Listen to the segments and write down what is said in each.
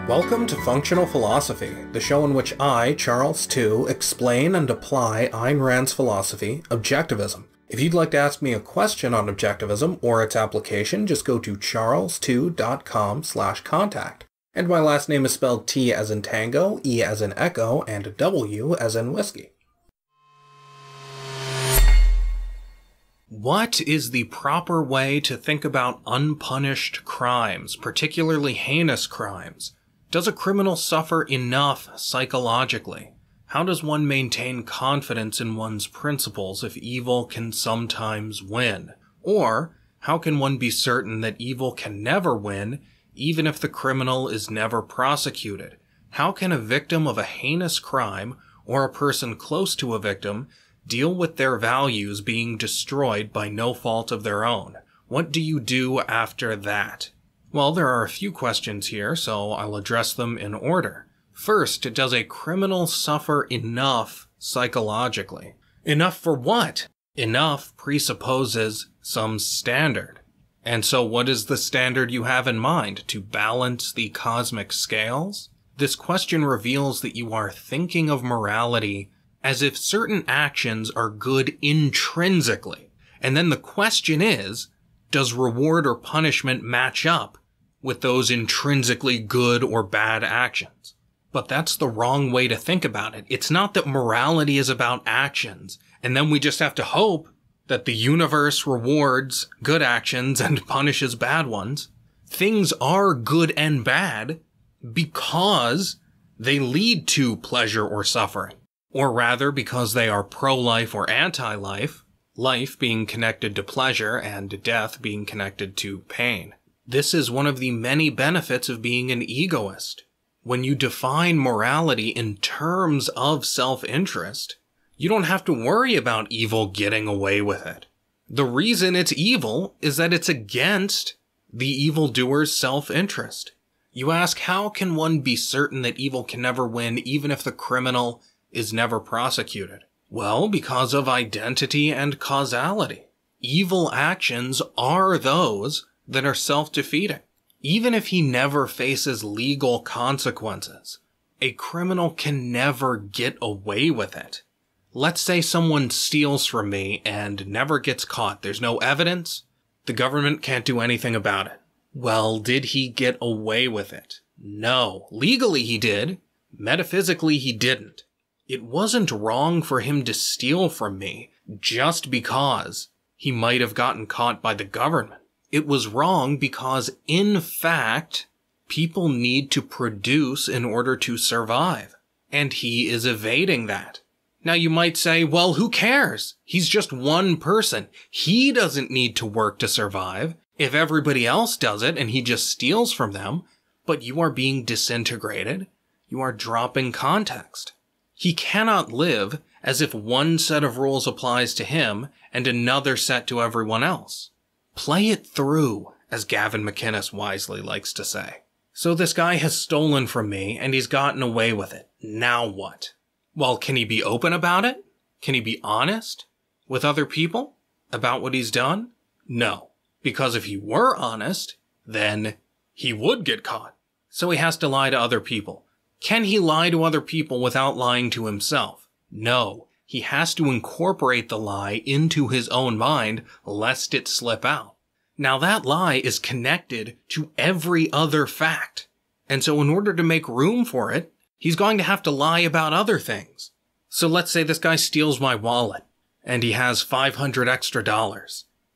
Welcome to Functional Philosophy, the show in which I, Charles II, explain and apply Ayn Rand's philosophy, objectivism. If you'd like to ask me a question on objectivism or its application, just go to charles2.com/contact. And my last name is spelled T as in tango, E as in echo, and W as in whiskey. What is the proper way to think about unpunished crimes, particularly heinous crimes? Does a criminal suffer enough psychologically? How does one maintain confidence in one's principles if evil can sometimes win? Or, how can one be certain that evil can never win, even if the criminal is never prosecuted? How can a victim of a heinous crime, or a person close to a victim, deal with their values being destroyed by no fault of their own? What do you do after that? Well, there are a few questions here, so I'll address them in order. First, does a criminal suffer enough psychologically? Enough for what? Enough presupposes some standard. And so what is the standard you have in mind? To balance the cosmic scales? This question reveals that you are thinking of morality as if certain actions are good intrinsically. And then the question is, does reward or punishment match up with those intrinsically good or bad actions? But that's the wrong way to think about it. It's not that morality is about actions, and then we just have to hope that the universe rewards good actions and punishes bad ones. Things are good and bad because they lead to pleasure or suffering. Or rather, because they are pro-life or anti-life, life being connected to pleasure and death being connected to pain. This is one of the many benefits of being an egoist. When you define morality in terms of self-interest, you don't have to worry about evil getting away with it. The reason it's evil is that it's against the evildoer's self-interest. You ask, how can one be certain that evil can never win even if the criminal is never prosecuted? Well, because of identity and causality. Evil actions are those that are self-defeating. Even if he never faces legal consequences, a criminal can never get away with it. Let's say someone steals from me and never gets caught. There's no evidence. The government can't do anything about it. Well, did he get away with it? No. Legally he did. Metaphysically he didn't. It wasn't wrong for him to steal from me just because he might have gotten caught by the government. It was wrong because, in fact, people need to produce in order to survive. And he is evading that. Now you might say, well, who cares? He's just one person. He doesn't need to work to survive. If everybody else does it and he just steals from them, but you are being disintegrated, you are dropping context. He cannot live as if one set of rules applies to him and another set to everyone else. Play it through, as Gavin McInnes wisely likes to say. So this guy has stolen from me, and he's gotten away with it. Now what? Well, can he be open about it? Can he be honest with other people about what he's done? No, because if he were honest, then he would get caught. So he has to lie to other people. Can he lie to other people without lying to himself? No. He has to incorporate the lie into his own mind, lest it slip out. Now that lie is connected to every other fact. And so in order to make room for it, he's going to have to lie about other things. So let's say this guy steals my wallet, and he has $500 extra.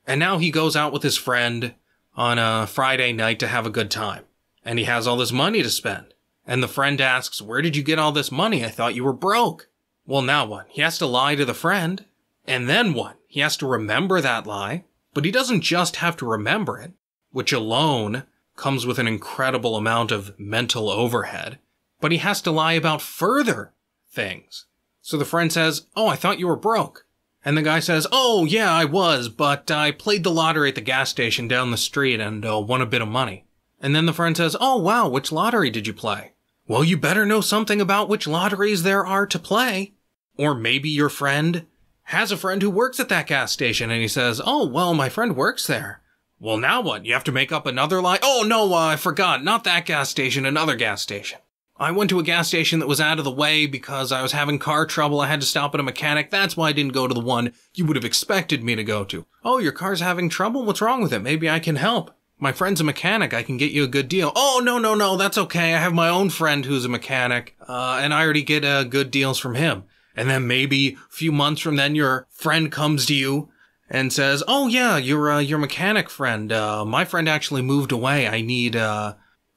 And now he goes out with his friend on a Friday night to have a good time. And he has all this money to spend. And the friend asks, where did you get all this money? I thought you were broke. Well, now what? He has to lie to the friend. And then what? He has to remember that lie. But he doesn't just have to remember it, which alone comes with an incredible amount of mental overhead. But he has to lie about further things. So the friend says, oh, I thought you were broke. And the guy says, oh, yeah, I was, but I played the lottery at the gas station down the street and won a bit of money. And then the friend says, oh, wow, which lottery did you play? Well, you better know something about which lotteries there are to play. Or maybe your friend has a friend who works at that gas station and he says, oh, well, my friend works there. Well, now what? You have to make up another lie? Oh, no, I forgot. Not that gas station, another gas station. I went to a gas station that was out of the way because I was having car trouble. I had to stop at a mechanic. That's why I didn't go to the one you would have expected me to go to. Oh, your car's having trouble? What's wrong with it? Maybe I can help. My friend's a mechanic. I can get you a good deal. Oh, no, that's okay. I have my own friend who's a mechanic, and I already get good deals from him. And then maybe a few months from then, your friend comes to you and says, oh, yeah, your mechanic friend. My friend actually moved away. I need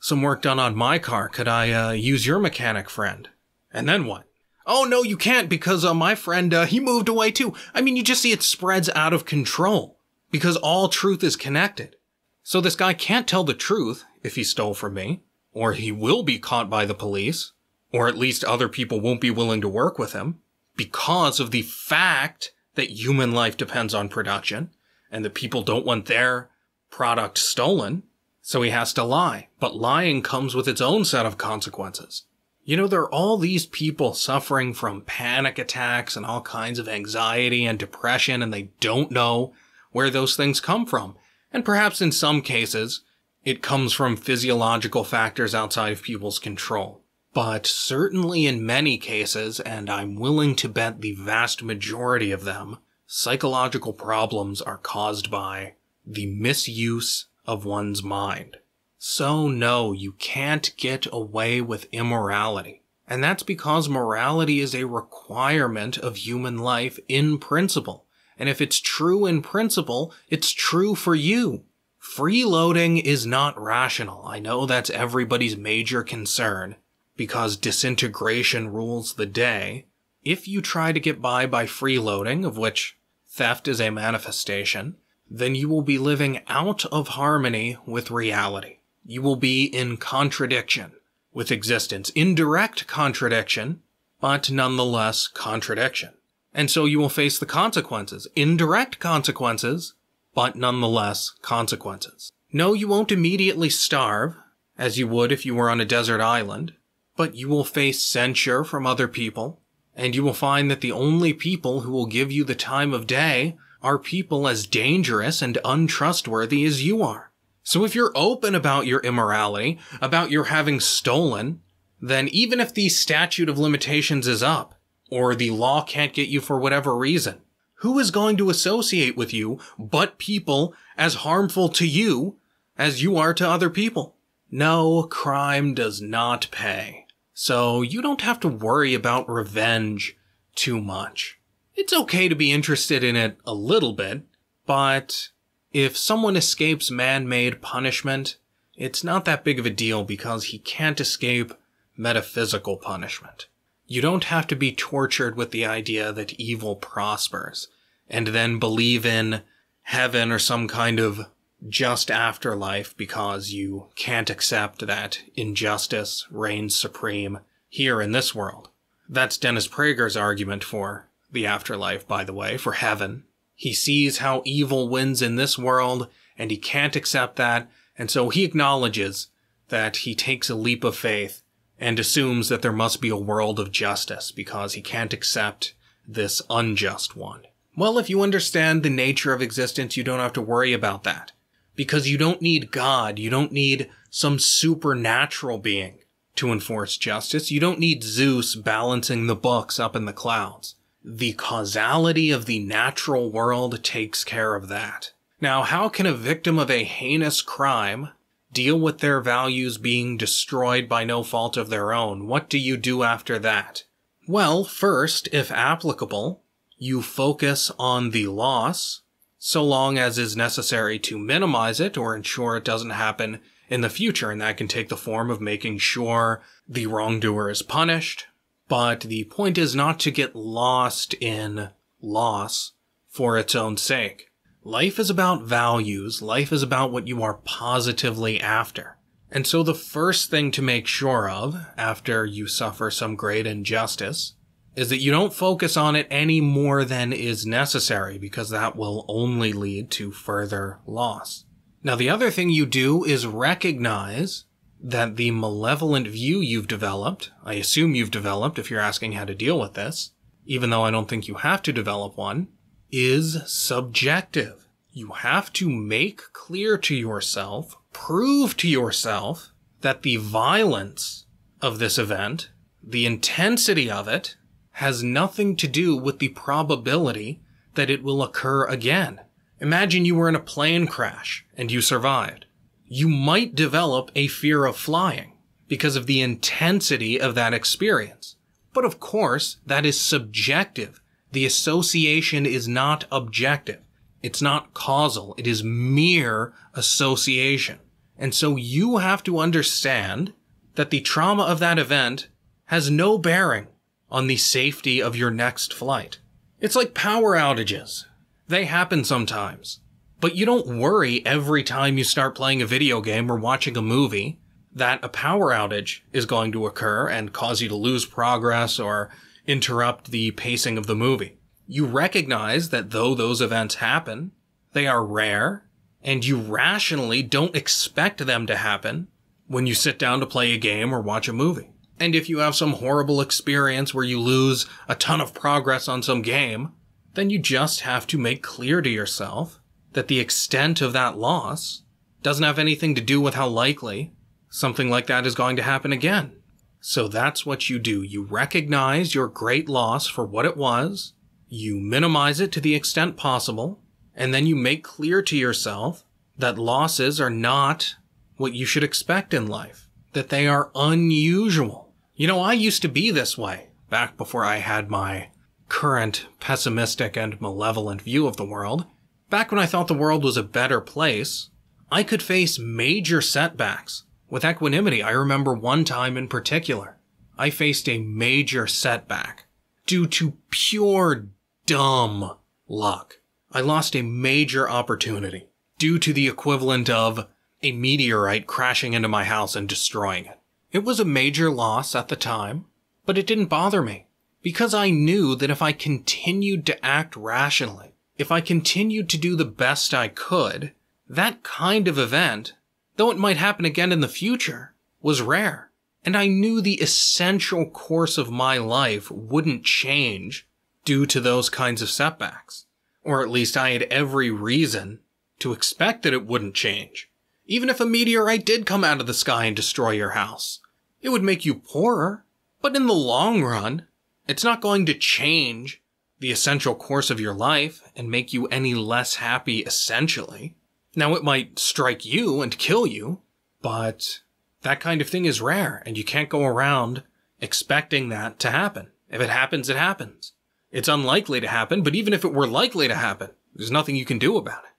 some work done on my car. Could I use your mechanic friend? And then what? Oh, no, you can't because my friend, he moved away too. I mean, you just see it spreads out of control because all truth is connected. So this guy can't tell the truth if he stole from me, or he will be caught by the police, or at least other people won't be willing to work with him because of the fact that human life depends on production and that people don't want their product stolen. So he has to lie. But lying comes with its own set of consequences. You know, there are all these people suffering from panic attacks and all kinds of anxiety and depression, and they don't know where those things come from. And perhaps in some cases, it comes from physiological factors outside of people's control. But certainly in many cases, and I'm willing to bet the vast majority of them, psychological problems are caused by the misuse of one's mind. So no, you can't get away with immorality. And that's because morality is a requirement of human life in principle. And if it's true in principle, it's true for you. Freeloading is not rational. I know that's everybody's major concern, because disintegration rules the day. If you try to get by freeloading, of which theft is a manifestation, then you will be living out of harmony with reality. You will be in contradiction with existence. Indirect contradiction, but nonetheless contradiction. And so you will face the consequences. Indirect consequences, but nonetheless consequences. No, you won't immediately starve, as you would if you were on a desert island, but you will face censure from other people, and you will find that the only people who will give you the time of day are people as dangerous and untrustworthy as you are. So if you're open about your immorality, about your having stolen, then even if the statute of limitations is up, or the law can't get you for whatever reason, who is going to associate with you but people as harmful to you as you are to other people? No, crime does not pay. So you don't have to worry about revenge too much. It's okay to be interested in it a little bit, but if someone escapes man-made punishment, it's not that big of a deal because he can't escape metaphysical punishment. You don't have to be tortured with the idea that evil prospers, and then believe in heaven or some kind of just afterlife because you can't accept that injustice reigns supreme here in this world. That's Dennis Prager's argument for the afterlife, by the way, for heaven. He sees how evil wins in this world, and he can't accept that, and so he acknowledges that he takes a leap of faith and assumes that there must be a world of justice because he can't accept this unjust one. Well, if you understand the nature of existence, you don't have to worry about that. Because you don't need God, you don't need some supernatural being to enforce justice. You don't need Zeus balancing the books up in the clouds. The causality of the natural world takes care of that. Now, how can a victim of a heinous crime deal with their values being destroyed by no fault of their own? What do you do after that? Well, first, if applicable, you focus on the loss, so long as is necessary to minimize it or ensure it doesn't happen in the future, and that can take the form of making sure the wrongdoer is punished. But the point is not to get lost in loss for its own sake. Life is about values. Life is about what you are positively after. And so the first thing to make sure of, after you suffer some great injustice, is that you don't focus on it any more than is necessary, because that will only lead to further loss. Now, the other thing you do is recognize that the malevolent view you've developed, I assume you've developed if you're asking how to deal with this, even though I don't think you have to develop one, is subjective. You have to make clear to yourself, prove to yourself, that the violence of this event, the intensity of it, has nothing to do with the probability that it will occur again. Imagine you were in a plane crash and you survived. You might develop a fear of flying because of the intensity of that experience. But of course, that is subjective. The association is not objective. It's not causal. It is mere association. And so you have to understand that the trauma of that event has no bearing on the safety of your next flight. It's like power outages. They happen sometimes. But you don't worry every time you start playing a video game or watching a movie that a power outage is going to occur and cause you to lose progress or interrupt the pacing of the movie. You recognize that though those events happen, they are rare, and you rationally don't expect them to happen when you sit down to play a game or watch a movie. And if you have some horrible experience where you lose a ton of progress on some game, then you just have to make clear to yourself that the extent of that loss doesn't have anything to do with how likely something like that is going to happen again. So that's what you do. You recognize your great loss for what it was, you minimize it to the extent possible, and then you make clear to yourself that losses are not what you should expect in life, that they are unusual. You know, I used to be this way back before I had my current pessimistic and malevolent view of the world. Back when I thought the world was a better place, I could face major setbacks with equanimity. I remember one time in particular, I faced a major setback due to pure dumb luck. I lost a major opportunity due to the equivalent of a meteorite crashing into my house and destroying it. It was a major loss at the time, but it didn't bother me because I knew that if I continued to act rationally, if I continued to do the best I could, that kind of event, though it might happen again in the future, was rare. And I knew the essential course of my life wouldn't change due to those kinds of setbacks. Or at least I had every reason to expect that it wouldn't change. Even if a meteorite did come out of the sky and destroy your house, it would make you poorer. But in the long run, it's not going to change the essential course of your life and make you any less happy essentially. Now, it might strike you and kill you, but that kind of thing is rare, and you can't go around expecting that to happen. If it happens, it happens. It's unlikely to happen, but even if it were likely to happen, there's nothing you can do about it.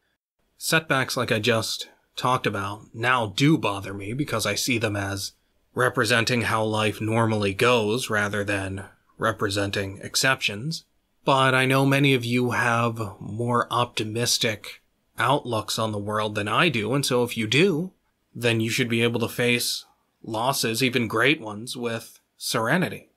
Setbacks like I just talked about now do bother me because I see them as representing how life normally goes rather than representing exceptions. But I know many of you have more optimistic outlooks on the world than I do, and so if you do, then you should be able to face losses, even great ones, with serenity.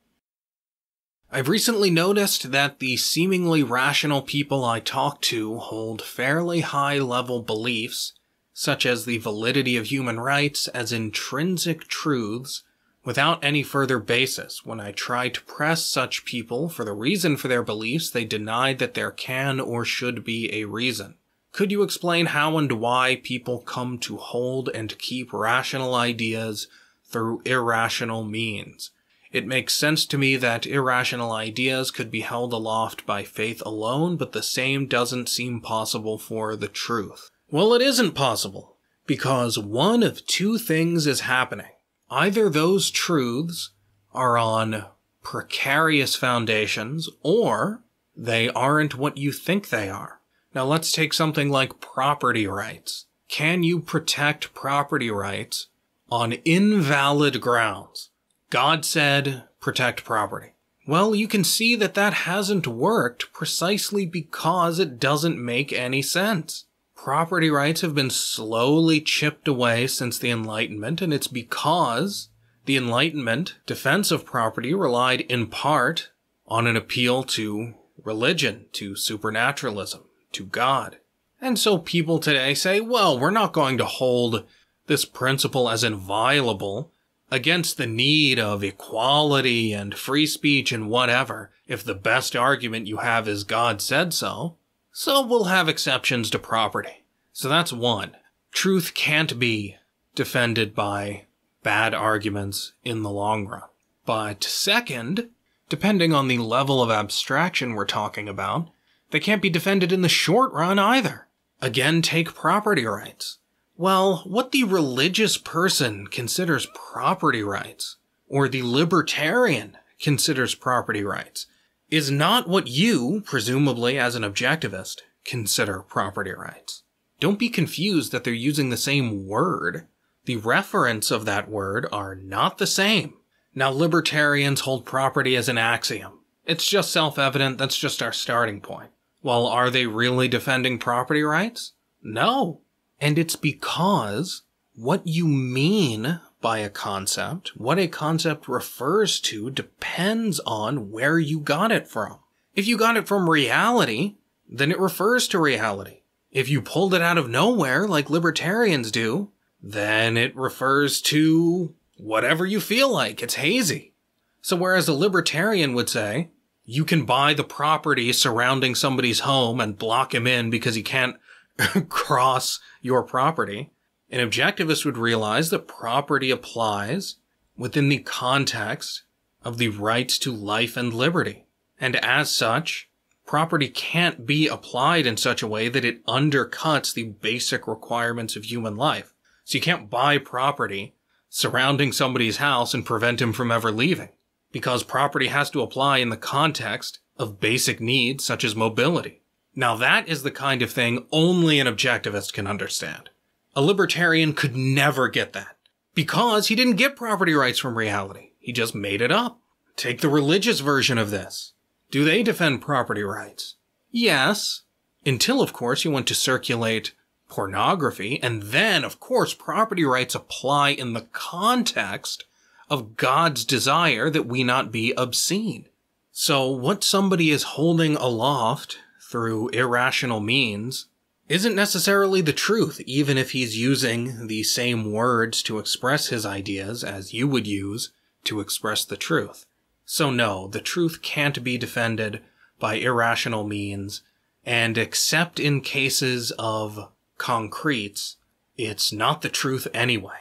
I've recently noticed that the seemingly rational people I talk to hold fairly high-level beliefs, such as the validity of human rights, as intrinsic truths, without any further basis. When I try to press such people for the reason for their beliefs, they deny that there can or should be a reason. Could you explain how and why people come to hold and keep rational ideas through irrational means? It makes sense to me that irrational ideas could be held aloft by faith alone, but the same doesn't seem possible for the truth. Well, it isn't possible, because one of two things is happening. Either those truths are on precarious foundations, or they aren't what you think they are. Now let's take something like property rights. Can you protect property rights on invalid grounds? God said, protect property. Well, you can see that that hasn't worked precisely because it doesn't make any sense. Property rights have been slowly chipped away since the Enlightenment, and it's because the Enlightenment defense of property relied in part on an appeal to religion, to supernaturalism, to God. And so people today say, well, we're not going to hold this principle as inviolable against the need of equality and free speech and whatever, if the best argument you have is God said so. So we'll have exceptions to property. So that's one. Truth can't be defended by bad arguments in the long run. But second, depending on the level of abstraction we're talking about, they can't be defended in the short run either. Again, take property rights. Well, what the religious person considers property rights, or the libertarian considers property rights, is not what you, presumably as an objectivist, consider property rights. Don't be confused that they're using the same word. The referents of that word are not the same. Now, libertarians hold property as an axiom. It's just self-evident, that's just our starting point. Well, are they really defending property rights? No. And it's because what you mean by a concept, what a concept refers to, depends on where you got it from. If you got it from reality, then it refers to reality. If you pulled it out of nowhere, like libertarians do, then it refers to whatever you feel like. It's hazy. So whereas a libertarian would say, you can buy the property surrounding somebody's home and block him in because he can't cross your property, an objectivist would realize that property applies within the context of the rights to life and liberty. And as such, property can't be applied in such a way that it undercuts the basic requirements of human life. So you can't buy property surrounding somebody's house and prevent him from ever leaving, because property has to apply in the context of basic needs such as mobility. Now that is the kind of thing only an objectivist can understand. A libertarian could never get that, because he didn't get property rights from reality. He just made it up. Take the religious version of this. Do they defend property rights? Yes. Until, of course, you want to circulate pornography, and then, of course, property rights apply in the context of God's desire that we not be obscene. So what somebody is holding aloft through irrational means isn't necessarily the truth, even if he's using the same words to express his ideas as you would use to express the truth. So no, the truth can't be defended by irrational means, and except in cases of concretes, it's not the truth anyway.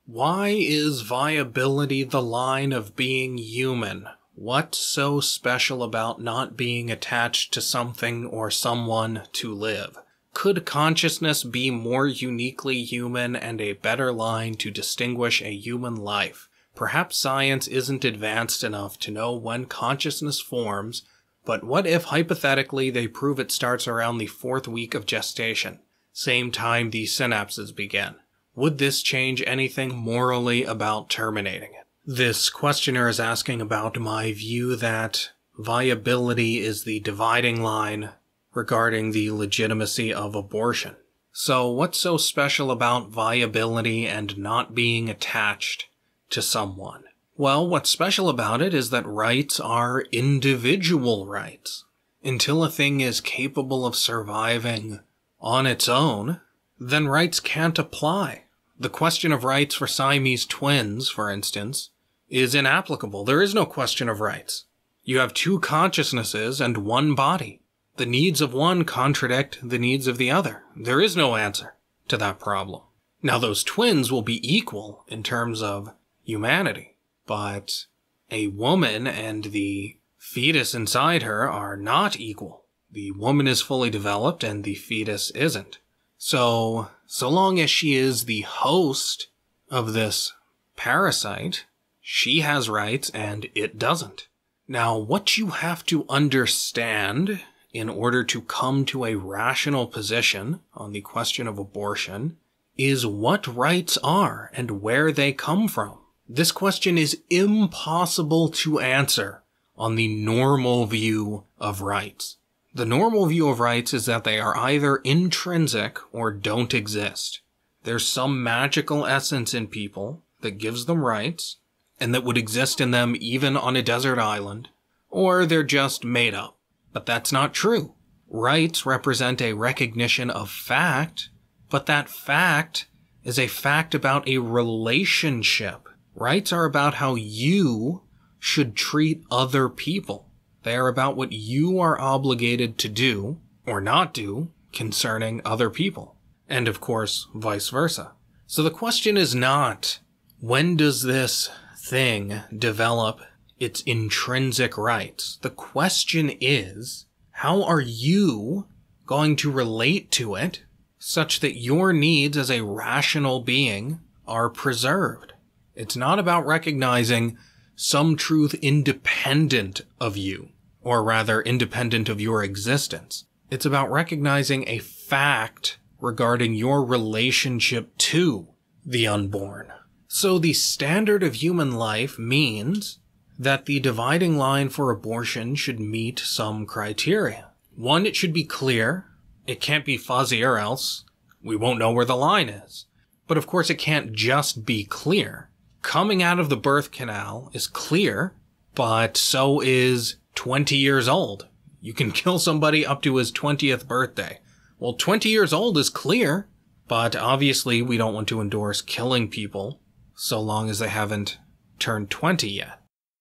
Why is viability the line of being human? What's so special about not being attached to something or someone to live? Could consciousness be more uniquely human and a better line to distinguish a human life? Perhaps science isn't advanced enough to know when consciousness forms, but what if hypothetically they prove it starts around the 4th week of gestation, same time the synapses begin? Would this change anything morally about terminating it? This questioner is asking about my view that viability is the dividing line regarding the legitimacy of abortion. So what's so special about viability and not being attached to someone? Well, what's special about it is that rights are individual rights. Until a thing is capable of surviving on its own, then rights can't apply. The question of rights for Siamese twins, for instance, is inapplicable. There is no question of rights. You have two consciousnesses and one body. The needs of one contradict the needs of the other. There is no answer to that problem. Now, those twins will be equal in terms of humanity, but a woman and the fetus inside her are not equal. The woman is fully developed and the fetus isn't. So long as she is the host of this parasite, she has rights and it doesn't. Now, what you have to understand in order to come to a rational position on the question of abortion is what rights are and where they come from. This question is impossible to answer on the normal view of rights. The normal view of rights is that they are either intrinsic or don't exist. There's some magical essence in people that gives them rights, and that would exist in them even on a desert island, or they're just made up. But that's not true. Rights represent a recognition of fact, but that fact is a fact about a relationship. Rights are about how you should treat other people. They are about what you are obligated to do or not do concerning other people. And of course, vice versa. So the question is not, when does this thing develop its intrinsic rights? The question is, how are you going to relate to it such that your needs as a rational being are preserved? It's not about recognizing some truth independent of you, or rather independent of your existence. It's about recognizing a fact regarding your relationship to the unborn. So the standard of human life means that the dividing line for abortion should meet some criteria. One, it should be clear. It can't be fuzzy, or else we won't know where the line is. But of course it can't just be clear. Coming out of the birth canal is clear, but so is 20 years old. You can kill somebody up to his 20th birthday. Well, 20 years old is clear, but obviously we don't want to endorse killing people so long as they haven't turned 20 yet.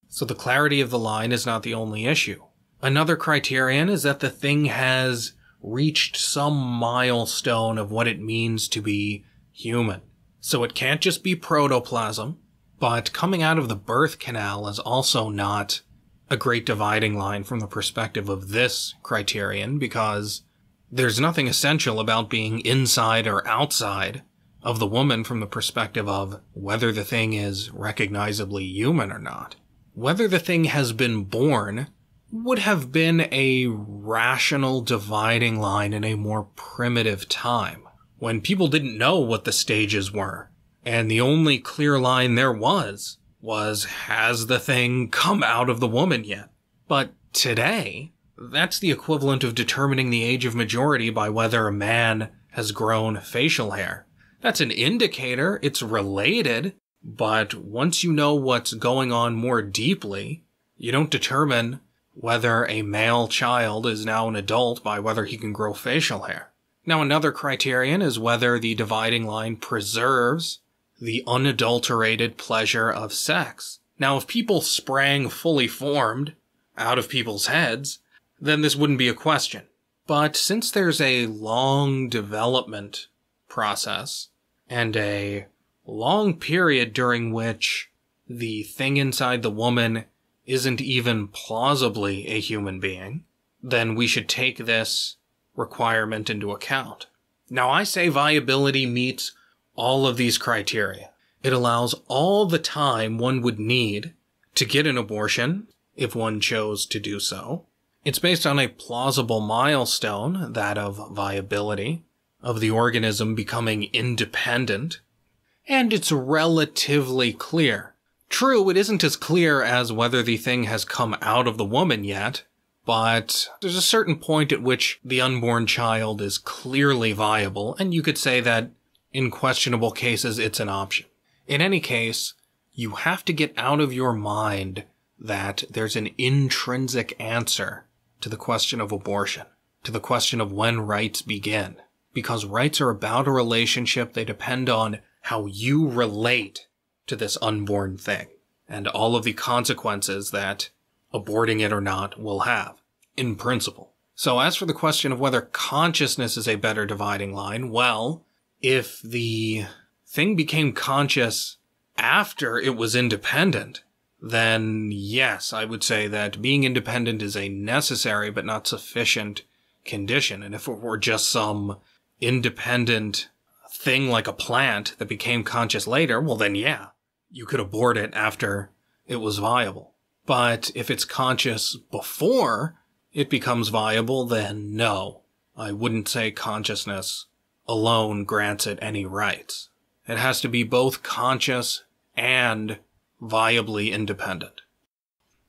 So the clarity of the line is not the only issue. Another criterion is that the thing has reached some milestone of what it means to be human. So it can't just be protoplasm, but coming out of the birth canal is also not a great dividing line from the perspective of this criterion, because there's nothing essential about being inside or outside of the woman from the perspective of whether the thing is recognizably human or not. Whether the thing has been born would have been a rational dividing line in a more primitive time, when people didn't know what the stages were, and the only clear line there was, has the thing come out of the woman yet? But today, that's the equivalent of determining the age of majority by whether a man has grown facial hair. That's an indicator, it's related, but once you know what's going on more deeply, you don't determine whether a male child is now an adult by whether he can grow facial hair. Now, another criterion is whether the dividing line preserves the unadulterated pleasure of sex. Now, if people sprang fully formed out of people's heads, then this wouldn't be a question. But since there's a long development process and a long period during which the thing inside the woman isn't even plausibly a human being, then we should take this requirement into account. Now, I say viability meets all of these criteria. It allows all the time one would need to get an abortion, if one chose to do so. It's based on a plausible milestone, that of viability, of the organism becoming independent, and it's relatively clear. True, it isn't as clear as whether the thing has come out of the woman yet, but there's a certain point at which the unborn child is clearly viable, and you could say that in questionable cases it's an option. In any case, you have to get out of your mind that there's an intrinsic answer to the question of abortion, to the question of when rights begin. Because rights are about a relationship, they depend on how you relate to this unborn thing, and all of the consequences that aborting it or not will have, in principle. So as for the question of whether consciousness is a better dividing line, well, if the thing became conscious after it was independent, then yes, I would say that being independent is a necessary but not sufficient condition. And if it were just some independent thing like a plant that became conscious later, well then yeah, you could abort it after it was viable. But if it's conscious before it becomes viable, then no, I wouldn't say consciousness alone grants it any rights. It has to be both conscious and viably independent.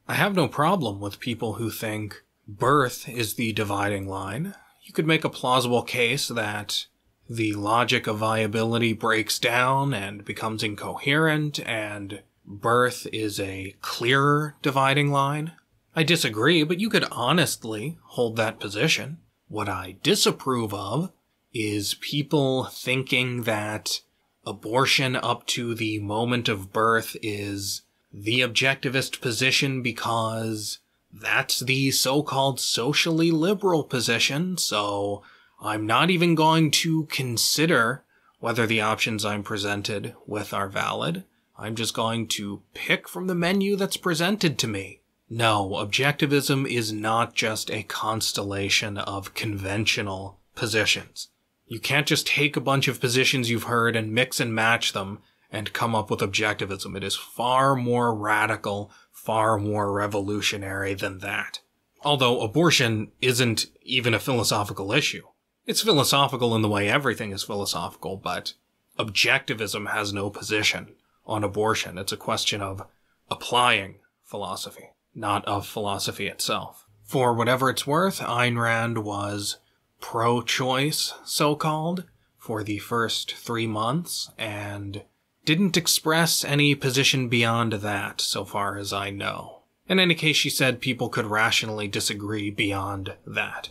I have no problem with people who think birth is the dividing line. You could make a plausible case that the logic of viability breaks down and becomes incoherent, and birth is a clearer dividing line. I disagree, but you could honestly hold that position. What I disapprove of is people thinking that abortion up to the moment of birth is the objectivist position because That's the so-called socially liberal position, so I'm not even going to consider whether the options I'm presented with are valid. I'm just going to pick from the menu that's presented to me. No, objectivism is not just a constellation of conventional positions. You can't just take a bunch of positions you've heard and mix and match them and come up with objectivism. It is far more radical, far more revolutionary than that. Although abortion isn't even a philosophical issue. It's philosophical in the way everything is philosophical, but objectivism has no position on abortion. It's a question of applying philosophy, not of philosophy itself. For whatever it's worth, Ayn Rand was pro-choice, so-called, for the first 3 months, and didn't express any position beyond that, so far as I know. In any case, she said people could rationally disagree beyond that.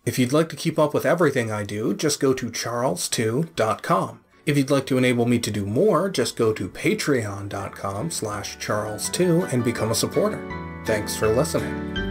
If you'd like to keep up with everything I do, just go to charles2.com. If you'd like to enable me to do more, just go to patreon.com/charles2 and become a supporter. Thanks for listening.